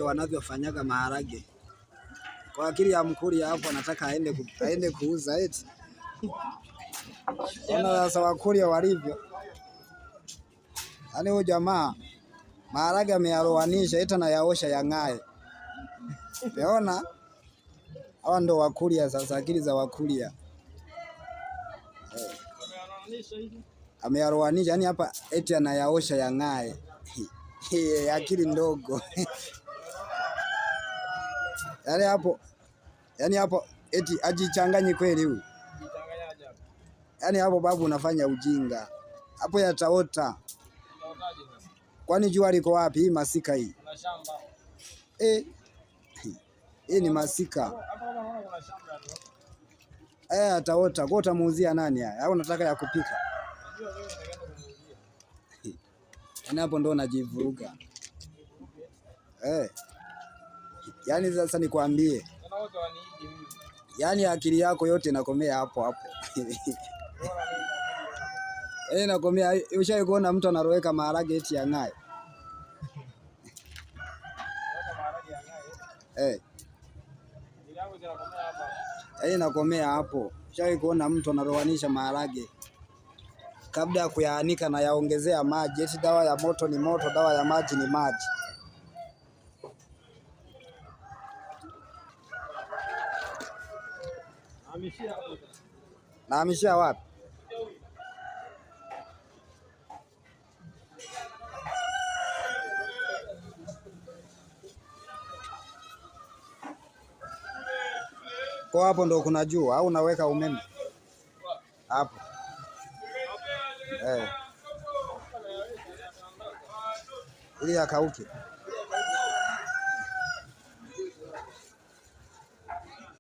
wanavyofanyaga maharage. Kwa akili ya Mkuria hapo anataka aende kuuza eti. Ona sasa Wakuria walivyo. Yaani huyu jamaa maharage ameyaroanisha eti anayaosha yang'ae. Umeona? Hawa ndo Wakuria sasa, akili za Wakuria. Ameyaroanisha yani hapa eti anayaosha yang'ae. Akili ndogo. Yaani hapo eti ajichanganye kweli huyu. Yaani hapo babu unafanya ujinga. Hapo yataota. Kwani jua liko wapi? Hii masika hii. Hii ni masika. Ataota. Kwa utamuuzia nani haya? Au unataka ya kupika? Yaani hapo ndo unajivuruga. Yaani sasa nikwambie. Yaani akili yako yote inakomea hapo hapo. Nakomea. Ushawahi kuona mtu anaroweka maharage eti yang'ae? Nakomea hapo. Ushawahi kuona mtu anarowanisha maharage kabla ya kuyaanika na yaongezea maji? Eti dawa ya moto ni moto, dawa ya maji ni maji. Nahamishia wapi? Kwa hapo ndo kuna jua au unaweka umeme hapo? Ili yakauke.